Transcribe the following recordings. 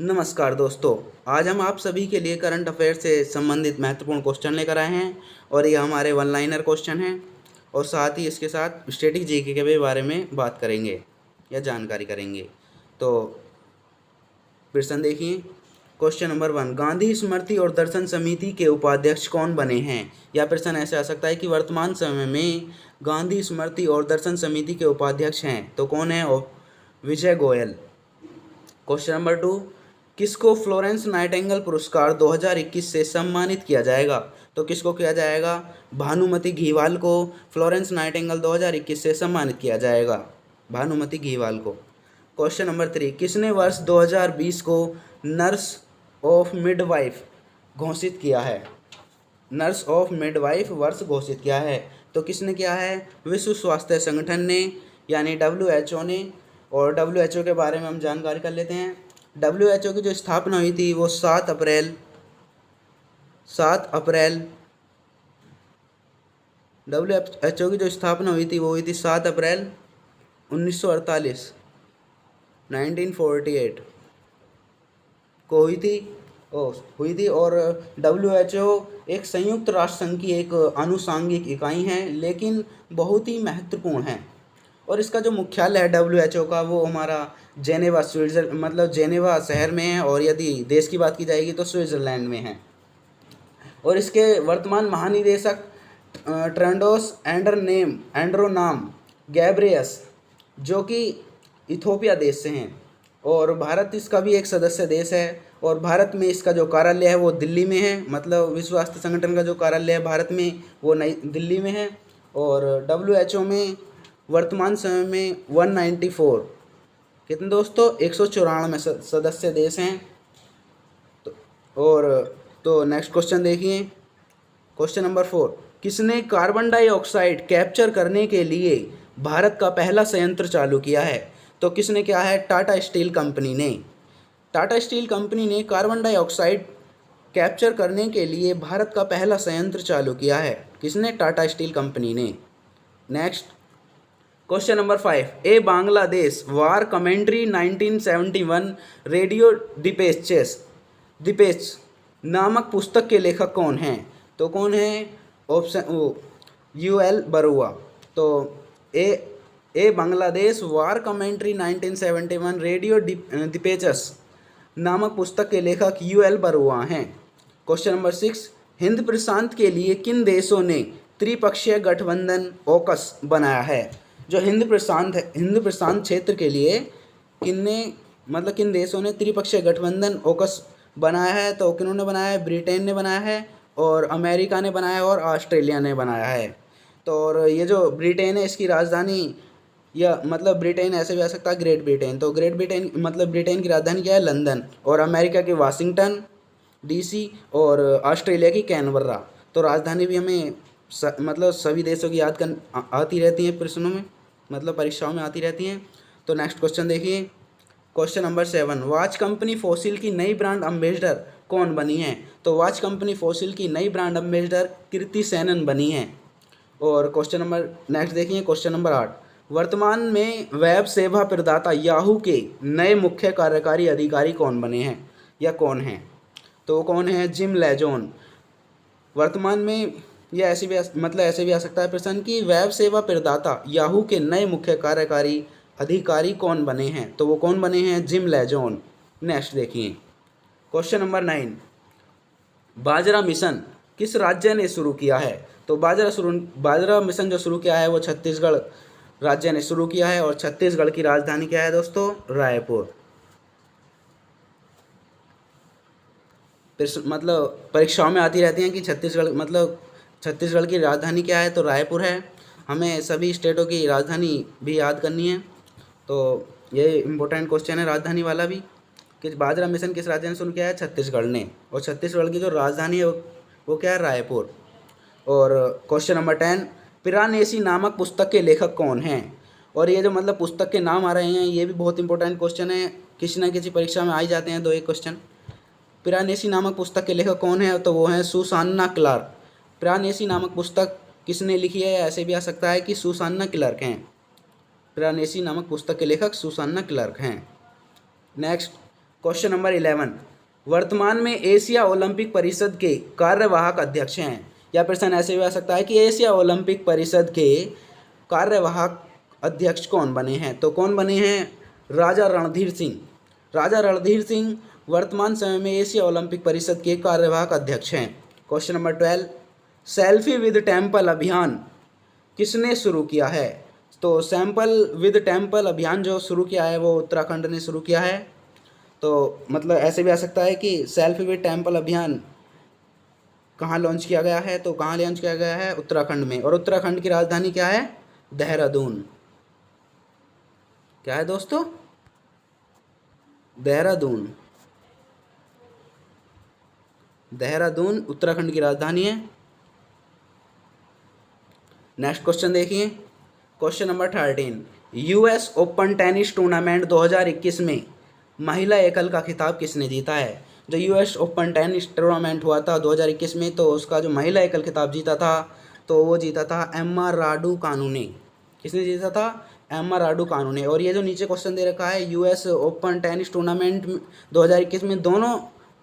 नमस्कार दोस्तों। आज हम आप सभी के लिए करंट अफेयर से संबंधित महत्वपूर्ण क्वेश्चन लेकर आए हैं और ये हमारे वन लाइनर क्वेश्चन हैं और साथ ही इसके साथ स्टैटिक जीके के भी बारे में बात करेंगे या जानकारी करेंगे। तो प्रश्न देखिए। क्वेश्चन नंबर 1, गांधी स्मृति और दर्शन समिति के उपाध्यक्ष कौन बने हैं? या प्रश्न ऐसे आ सकता है कि वर्तमान समय में गांधी स्मृति और दर्शन समिति के उपाध्यक्ष हैं, तो कौन है? विजय गोयल। क्वेश्चन नंबर 2, किसको फ्लोरेंस नाइटिंगेल पुरस्कार 2021 से सम्मानित किया जाएगा? तो किसको किया जाएगा? भानुमति घीवाल को फ्लोरेंस नाइटिंगेल 2021 से सम्मानित किया जाएगा, भानुमति घीवाल को। क्वेश्चन नंबर 3, किसने वर्ष 2020 को नर्स ऑफ मिडवाइफ घोषित किया है? नर्स ऑफ मिडवाइफ वर्ष घोषित किया है, तो किसने किया है? विश्व स्वास्थ्य संगठन ने, यानी WHO ने। और WHO के बारे में हम जानकारी कर लेते हैं। WHO की जो स्थापना हुई थी वो 7 अप्रैल WHO की जो स्थापना हुई थी वो हुई थी 7 अप्रैल 1948 1948 को हुई थी। और WHO एक संयुक्त राष्ट्र संघ की एक आनुषंगिक इकाई है, लेकिन बहुत ही महत्वपूर्ण है। और इसका जो मुख्यालय है WHO का वो हमारा जेनेवा जेनेवा शहर में है, और यदि देश की बात की जाएगी तो स्विट्ज़रलैंड में है। और इसके वर्तमान महानिदेशक ट्रेंडोस एंड्रोनाम गैब्रियस, जो कि इथोपिया देश से हैं। और भारत इसका भी एक सदस्य देश है, और भारत में इसका जो कार्यालय है वो दिल्ली में है। मतलब विश्व स्वास्थ्य संगठन का जो कार्यालय है भारत में वो नई दिल्ली में है। और WHO में वर्तमान समय में 194 कितने दोस्तों 194 सदस्य देश हैं। तो नेक्स्ट क्वेश्चन देखिए। क्वेश्चन नंबर 4, किसने कार्बन डाइऑक्साइड कैप्चर करने के लिए भारत का पहला संयंत्र चालू किया है? तो किसने किया है? टाटा स्टील कंपनी ने। टाटा स्टील कंपनी ने कार्बन डाइऑक्साइड कैप्चर करने के लिए भारत का पहला संयंत्र चालू किया है। किसने? टाटा स्टील कंपनी ने। नेक्स्ट क्वेश्चन नंबर 5, ए बांग्लादेश वार कमेंट्री 1971 रेडियो डिपेच नामक पुस्तक के लेखक कौन हैं? तो कौन है? Option UL Barua. तो ए बांग्लादेश वार कमेंट्री 1971 रेडियो डिपेचस नामक पुस्तक के लेखक UL बरुआ हैं। क्वेश्चन नंबर 6, हिंद प्रशांत के लिए किन देशों ने त्रिपक्षीय गठबंधन ऑकस बनाया है? जो हिंद प्रशांत क्षेत्र के लिए किन देशों ने त्रिपक्षीय गठबंधन ऑकस बनाया है? तो किन्होंने बनाया है? ब्रिटेन ने बनाया है, और अमेरिका ने बनाया है, और ऑस्ट्रेलिया ने बनाया है। तो और ये जो ब्रिटेन है इसकी राजधानी, या ब्रिटेन ऐसे भी आ सकता है ग्रेट ब्रिटेन। तो ब्रिटेन की राजधानी क्या है? लंदन। और अमेरिका की वाशिंगटन DC, और ऑस्ट्रेलिया की कैनबरा। तो राजधानी भी हमें सभी देशों की याद आती रहती हैं प्रश्नों में, परीक्षाओं में आती रहती हैं। तो नेक्स्ट क्वेश्चन देखिए। Question number 7, watch company fossil की नई ब्रांड एम्बेसडर कौन बनी है? तो वॉच कंपनी फोसिल की नई ब्रांड एम्बेसडर कीर्ति सेनन बनी है। और नेक्स्ट देखिए। क्वेश्चन नंबर 8, वर्तमान में वेब सेवा प्रदाता याहू के नए मुख्य कार्यकारी अधिकारी कौन बने हैं या कौन हैं? तो कौन है? जिम लेजोन। वर्तमान में ये ऐसे भी आ सकता है प्रश्न कि वेब सेवा प्रदाता याहू के नए मुख्य कार्यकारी अधिकारी कौन बने हैं? तो वो कौन बने हैं? जिम लेजोन। नेक्स्ट देखिए। क्वेश्चन नंबर 9, बाजरा मिशन किस राज्य ने शुरू किया है? तो बाजरा मिशन जो शुरू किया है वो छत्तीसगढ़ राज्य ने शुरू किया है। और छत्तीसगढ़ की राजधानी क्या है दोस्तों? रायपुर। परीक्षाओं में आती रहती हैं कि छत्तीसगढ़ की राजधानी क्या है? तो रायपुर है। हमें सभी स्टेटों की राजधानी भी याद करनी है, तो ये इम्पोर्टेंट क्वेश्चन है राजधानी वाला भी, कि बाजरा मिशन किस राज्य ने शुरू किया है? छत्तीसगढ़ ने। और छत्तीसगढ़ की जो राजधानी है वो क्या है? रायपुर। और क्वेश्चन नंबर 10, पिरानेसी नामक पुस्तक के लेखक कौन हैं? और ये जो पुस्तक के नाम आ रहे हैं ये भी बहुत इंपॉर्टेंट क्वेश्चन है, किसी न किसी परीक्षा में आ ही जाते हैं 2-1 क्वेश्चन। पिरानेसी नामक पुस्तक के लेखक कौन है? तो वो हैं सुसान्ना क्लार्क। पिरानेसी नामक पुस्तक किसने लिखी है? ऐसे भी आ सकता है कि सुसान्ना क्लार्क हैं। पिरानेसी नामक पुस्तक के लेखक सुसान्ना क्लार्क हैं। नेक्स्ट क्वेश्चन नंबर 11, वर्तमान में एशिया ओलंपिक परिषद के कार्यवाहक अध्यक्ष हैं। या प्रश्न ऐसे भी आ सकता है कि एशिया ओलंपिक परिषद के कार्यवाहक अध्यक्ष कौन बने हैं? तो कौन बने हैं? राजा रणधीर सिंह। राजा रणधीर सिंह वर्तमान समय में एशिया ओलंपिक परिषद के कार्यवाहक अध्यक्ष हैं। Question number 12, selfie with temple अभियान किसने शुरू किया है? तो सैंपल विद टेम्पल अभियान जो शुरू किया है वो उत्तराखंड ने शुरू किया है। तो मतलब ऐसे भी आ सकता है कि सेल्फी विद टेम्पल अभियान कहाँ लॉन्च किया गया है? तो कहाँ लॉन्च किया गया है? उत्तराखंड में। और उत्तराखंड की राजधानी क्या है? देहरादून। क्या है दोस्तों? देहरादून। देहरादून उत्तराखंड की राजधानी है। नेक्स्ट क्वेश्चन देखिए, question number 13, US open tennis tournament 2021 में महिला एकल का खिताब किसने जीता है? जो यूएस ओपन टेनिस टूर्नामेंट हुआ था 2021 में, तो उसका जो महिला एकल खिताब जीता था तो वो जीता था एम्मा राडुकानु ने। किसने जीता था? एम्मा राडुकानु ने। और ये जो नीचे क्वेश्चन दे रखा है यूएस ओपन टेनिस टूर्नामेंट 2021 में, दोनों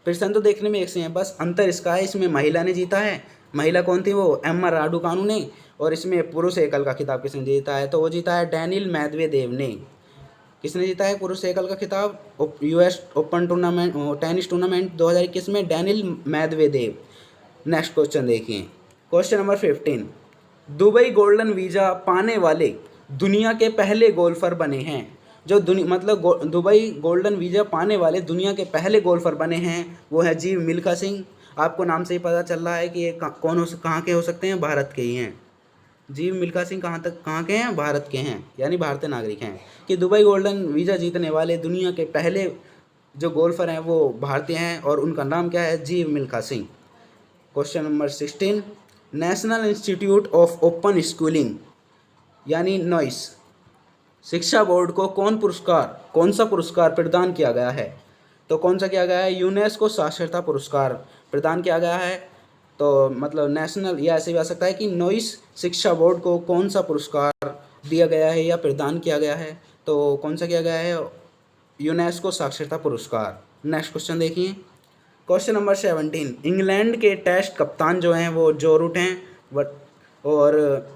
प्रश्न तो देखने में एक से हैं, बस अंतर इसका है इसमें महिला ने जीता है। महिला कौन थी? वो एम्मा राडुकानु ने। और इसमें पुरुष एकल का खिताब किसने जीता है? तो वो जीता है डैनियल मेदवेदेव ने। किसने जीता है पुरुष एकल का खिताब US open tournament tennis tournament 2021 में? Daniel Medvedev. नेक्स्ट क्वेश्चन देखिए, question number 15, Dubai golden visa पाने वाले दुनिया के पहले गोल्फर बने हैं। जो दुबई गोल्डन वीज़ा पाने वाले दुनिया के पहले गोल्फर बने हैं वो है जीव मिल्खा सिंह। आपको नाम से ही पता चल रहा है कि ये कहाँ के हो सकते हैं? भारत के ही हैं। जीव मिल्खा सिंह कहाँ के हैं? भारत के हैं, यानी भारतीय नागरिक हैं। कि दुबई गोल्डन वीज़ा जीतने वाले दुनिया के पहले जो गोल्फर हैं वो भारतीय हैं और उनका नाम क्या है? जीव Milkha Singh. Question number 16, national institute of open schooling यानी नॉइस शिक्षा बोर्ड को कौन सा पुरस्कार प्रदान किया गया है? तो कौन सा किया गया है? यूनेस्को साक्षरता पुरस्कार प्रदान किया गया है। तो मतलब नेशनल, या ऐसे भी आ सकता है कि नॉइस शिक्षा बोर्ड को कौन सा पुरस्कार दिया गया है या प्रदान किया गया है? तो कौन सा किया गया है? यूनेस्को साक्षरता पुरस्कार। नेक्स्ट क्वेश्चन देखिए, क्वेश्चन नंबर 17, इंग्लैंड के टेस्ट कप्तान जो हैं वो जो रूट हैं और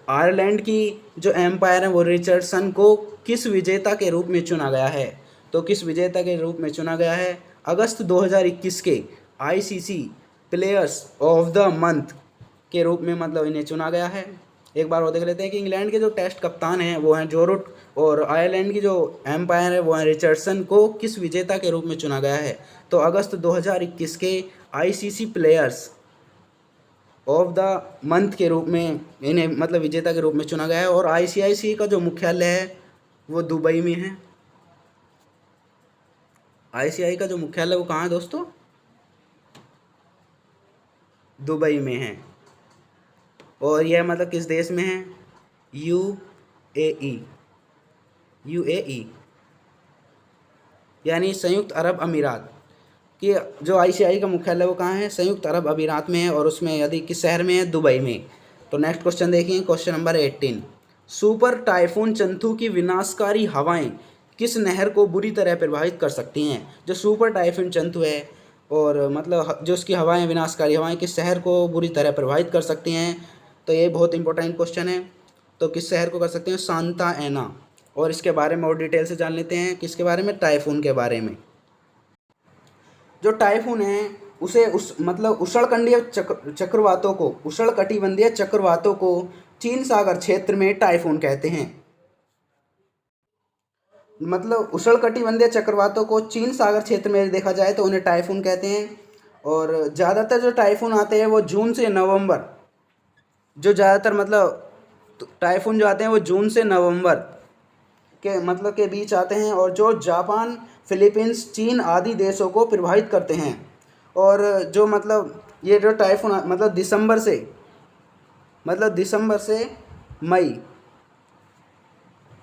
आयरलैंड की जो एम्पायर हैं वो रिचर्डसन को किस विजेता के रूप में चुना गया है? तो किस विजेता के रूप में चुना गया है? अगस्त 2021 के ICC players of the month के रूप में मतलब इन्हें चुना गया है। एक बार वो देख लेते हैं कि इंग्लैंड के जो टेस्ट कप्तान हैं वो हैं जो रूट और आयरलैंड की जो एम्पायर है वो हैं रिचर्डसन को किस विजेता के रूप में चुना गया है? तो अगस्त 2021 के ICC players of the month के रूप में इन्हें मतलब विजेता के रूप में चुना गया है। और आईसीआईसी का जो मुख्यालय है वो दुबई में है। आईसीआई का जो मुख्यालय वो कहाँ है दोस्तों? दुबई में है। और यह मतलब किस देश में है? यूएई यानी संयुक्त अरब अमीरात कि जो आईसीआई का मुख्यालय वो कहाँ है? संयुक्त अरब अमीरात में है। और उसमें यदि किस शहर में है? दुबई में। तो नेक्स्ट क्वेश्चन देखिए, क्वेश्चन नंबर 18, सुपर टाइफून चंथू की विनाशकारी हवाएं किस नहर को बुरी तरह प्रभावित कर सकती हैं? जो सुपर टाइफून चंथू है और मतलब जो उसकी हवाएं विनाशकारी हवाएं किस शहर को बुरी तरह प्रभावित कर सकती हैं? तो ये बहुत इंपॉर्टेंट क्वेश्चन है। तो किस शहर को कर सकते हैं? सांता एना। और इसके बारे में और डिटेल से जान लेते हैं। किसके बारे में? टाइफून के बारे में। जो टाइफून है उसे उष्णकटिबंधीय चक्रवातों को चीन सागर क्षेत्र में टाइफून कहते हैं। मतलब उष्णकटिबंधीय चक्रवातों को चीन सागर क्षेत्र में देखा जाए तो उन्हें टाइफून कहते हैं। और ज़्यादातर जो टाइफून आते हैं वो जून से नवंबर, जो ज़्यादातर मतलब टाइफून जो आते हैं वो जून से नवंबर के बीच आते हैं और जो जापान, फिलीपींस, चीन आदि देशों को प्रभावित करते हैं। और जो ये जो टाइफून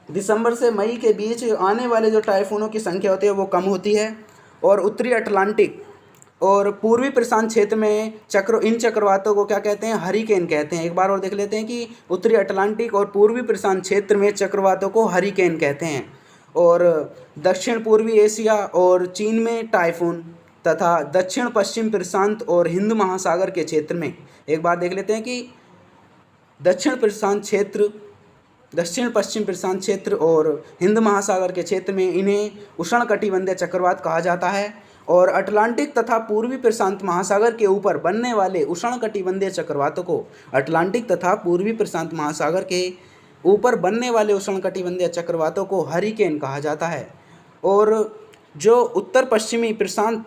दिसंबर से मई के बीच आने वाले जो टाइफूनों की संख्या होती है वो कम होती है। और उत्तरी अटलांटिक और पूर्वी प्रशांत क्षेत्र में इन चक्रवातों को क्या कहते हैं? हरिकेन कहते हैं। एक बार और देख लेते हैं कि उत्तरी अटलांटिक और पूर्वी प्रशांत क्षेत्र में चक्रवातों को हरिकेन कहते हैं। और दक्षिण पूर्वी एशिया और चीन में टाइफून तथा दक्षिण पश्चिम प्रशांत और हिंद महासागर के क्षेत्र में, एक बार देख लेते हैं कि दक्षिण पश्चिम प्रशांत क्षेत्र और हिंद महासागर के क्षेत्र में इन्हें उष्णकटिबंधीय चक्रवात कहा जाता है। और अटलांटिक तथा पूर्वी प्रशांत महासागर के ऊपर बनने वाले उष्णकटिबंधीय चक्रवातों को हरिकेन कहा जाता है। और जो उत्तर पश्चिमी प्रशांत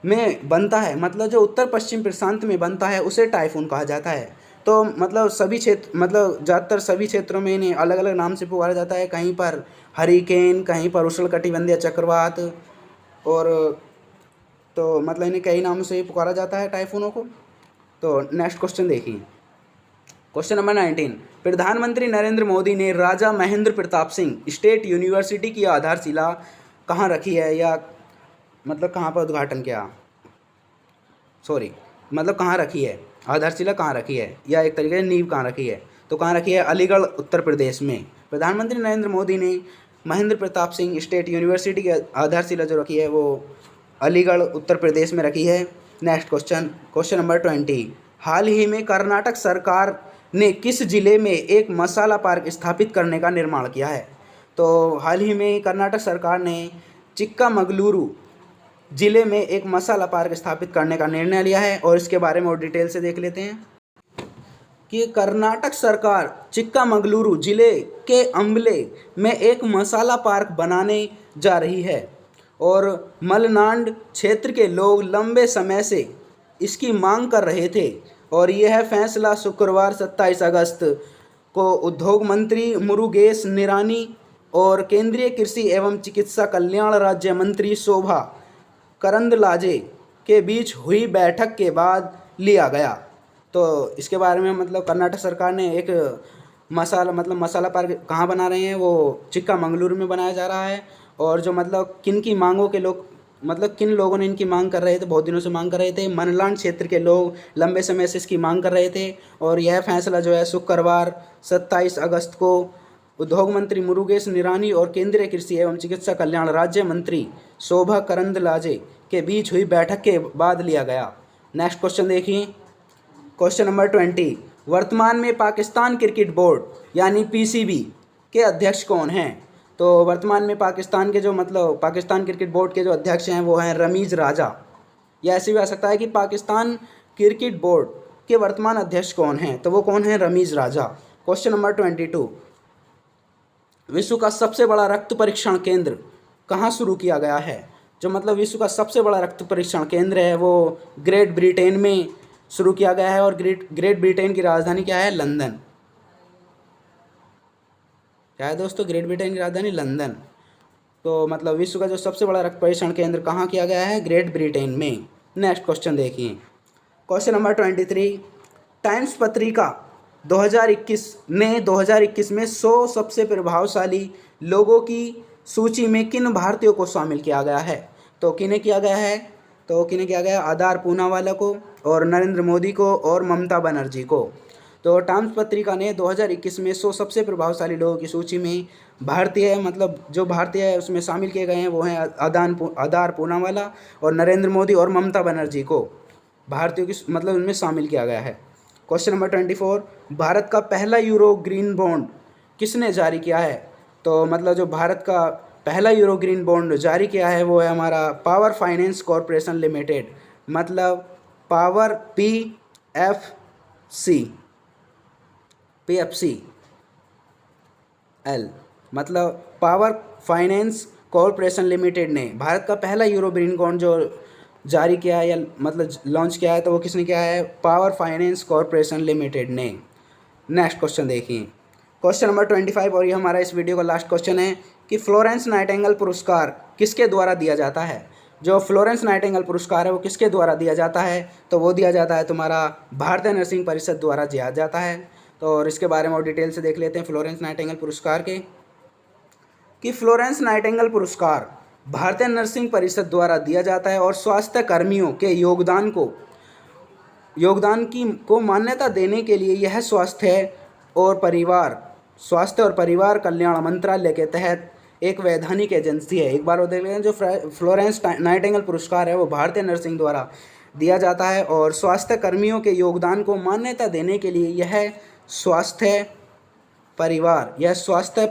में बनता है, मतलब जो उत्तर पश्चिम प्रशांत में बनता है, उसे टाइफून कहा जाता है। तो मतलब ज़्यादातर सभी क्षेत्रों में इन्हें अलग अलग नाम से पुकारा जाता है, कहीं पर हरिकेन, कहीं पर उष्णकटिबंधीय चक्रवात, और तो मतलब इन्हें कई नामों से पुकारा जाता है टाइफूनों को। तो नेक्स्ट क्वेश्चन देखिए, क्वेश्चन नंबर 19। प्रधानमंत्री नरेंद्र मोदी ने राजा महेंद्र प्रताप सिंह स्टेट यूनिवर्सिटी की आधारशिला कहाँ रखी है, या मतलब कहाँ पर उद्घाटन किया, कहाँ रखी है, आधारशिला कहाँ रखी है, या एक तरीके से नींव कहाँ रखी है, तो कहाँ रखी है, अलीगढ़ उत्तर प्रदेश में। प्रधानमंत्री नरेंद्र मोदी ने महेंद्र प्रताप सिंह स्टेट यूनिवर्सिटी की आधारशिला जो रखी है वो अलीगढ़ उत्तर प्रदेश में रखी है। Next question, question number 20। हाल ही में कर्नाटक सरकार ने किस जिले में एक मसाला पार्क स्थापित करने का निर्माण किया है? तो हाल ही में कर्नाटक सरकार ने चिक्कामगलुरु जिले में एक मसाला पार्क स्थापित करने का निर्णय लिया है, और इसके बारे में और डिटेल से देख लेते हैं कि कर्नाटक सरकार चिक्कामगलुरु जिले के अम्बले में एक मसाला पार्क बनाने जा रही है, और मलनाड क्षेत्र के लोग लंबे समय से इसकी मांग कर रहे थे। और यह फैसला शुक्रवार 27 अगस्त को उद्योग मंत्री मुरुगेश निरानी और केंद्रीय कृषि एवं चिकित्सा कल्याण राज्य मंत्री शोभा करंदलाजे के बीच हुई बैठक के बाद लिया गया। तो इसके बारे में मतलब कर्नाटक सरकार ने एक मसाला पार्क कहाँ बना रहे हैं, वो चिक्कामगलुरु में बनाया जा रहा है। और जो मतलब किन लोगों ने इनकी मांग कर रहे थे, बहुत दिनों से मांग कर रहे थे, मनलान क्षेत्र के लोग लंबे समय से इसकी मांग कर रहे थे। और यह फैसला जो है शुक्रवार 27 अगस्त को उद्योग मंत्री मुरुगेश निरानी और केंद्रीय कृषि एवं चिकित्सा कल्याण राज्य मंत्री शोभा करंदलाजे के बीच हुई बैठक के बाद लिया गया। नेक्स्ट क्वेश्चन देखिए, क्वेश्चन नंबर 20। वर्तमान में पाकिस्तान क्रिकेट बोर्ड यानी पीसीबी के अध्यक्ष कौन हैं? तो वर्तमान में पाकिस्तान क्रिकेट बोर्ड के जो अध्यक्ष हैं वो हैं रमीज राजा, या ऐसे भी आ सकता है कि पाकिस्तान क्रिकेट बोर्ड के वर्तमान अध्यक्ष कौन हैं, तो वो कौन है, रमीज राजा। Question number 22। विश्व का सबसे बड़ा रक्त परीक्षण केंद्र कहाँ शुरू किया गया है? जो मतलब विश्व का सबसे बड़ा रक्त परीक्षण केंद्र है वो ग्रेट ब्रिटेन में शुरू किया गया है, और ग्रेट ब्रिटेन की राजधानी क्या है, लंदन। क्या है दोस्तों, ग्रेट ब्रिटेन की राजधानी लंदन। तो मतलब विश्व का जो सबसे बड़ा रक्त परीक्षण केंद्र कहाँ किया गया है, ग्रेट ब्रिटेन में। नेक्स्ट क्वेश्चन देखिए, क्वेश्चन नंबर 23। टाइम्स पत्रिका 2021 में 100 सबसे प्रभावशाली लोगों की सूची में किन भारतीयों को शामिल किया गया है? तो किन्हें किया गया है, आधार पूनावाला को, और नरेंद्र मोदी को, और ममता बनर्जी को। तो टाइम्स पत्रिका ने 2021 में 100 सबसे प्रभावशाली लोगों की सूची में भारतीय है उसमें शामिल किए गए हैं वो हैं आधार पूनावाला और नरेंद्र मोदी और ममता बनर्जी को भारतीयों की उनमें शामिल किया गया है। Question number 24। भारत का पहला यूरो ग्रीन बॉन्ड किसने जारी किया है? तो मतलब जो भारत का पहला यूरो ग्रीन बॉन्ड जारी किया है वो है हमारा पावर फाइनेंस कॉरपोरेशन लिमिटेड, मतलब पावर PFCL, मतलब पावर फाइनेंस कॉरपोरेशन लिमिटेड ने भारत का पहला यूरो ग्रीन बॉन्ड जो जारी किया है या लॉन्च किया है, तो वो किसने किया है, पावर फाइनेंस कॉरपोरेशन लिमिटेड ने। नेक्स्ट क्वेश्चन देखिए, क्वेश्चन नंबर 25, और ये हमारा इस वीडियो का लास्ट क्वेश्चन है कि फ्लोरेंस नाइटिंगेल पुरस्कार किसके द्वारा दिया जाता है? जो फ्लोरेंस नाइटिंगेल पुरस्कार है वो किसके द्वारा दिया जाता है? तो वो दिया जाता है तुम्हारा भारतीय नर्सिंग परिषद द्वारा दिया जाता है। तो और इसके बारे में और डिटेल से देख लेते हैं फ्लोरेंस नाइटिंगेल पुरस्कार के, कि फ्लोरेंस नाइटिंगेल पुरस्कार भारतीय नर्सिंग परिषद द्वारा दिया जाता है और स्वास्थ्य कर्मियों के योगदान को मान्यता देने के लिए यह स्वास्थ्य और परिवार कल्याण मंत्रालय के तहत एक वैधानिक एजेंसी है। एक बार वो देख लें, जो फ्लोरेंस नाइटिंगेल पुरस्कार है वो भारतीय नर्सिंग द्वारा दिया जाता है और स्वास्थ्य कर्मियों के योगदान को मान्यता देने के लिए यह स्वास्थ्य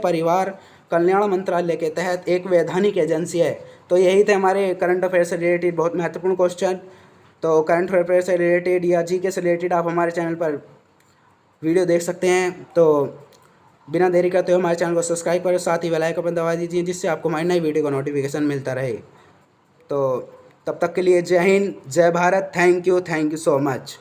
परिवार कल्याण मंत्रालय के तहत एक वैधानिक एजेंसी है। तो यही थे हमारे करंट अफेयर से रिलेटेड बहुत महत्वपूर्ण क्वेश्चन। तो करंट अफेयर से रिलेटेड या जीके से रिलेटेड आप हमारे चैनल पर वीडियो देख सकते हैं। तो बिना देरी करते हुए हमारे चैनल को सब्सक्राइब करें, साथ ही बेल आइकन पर दबा दीजिए जिससे आपको हमारी नई वीडियो का नोटिफिकेशन मिलता रहे। तो तब तक के लिए जय हिंद, जय Bharat, thank you so much.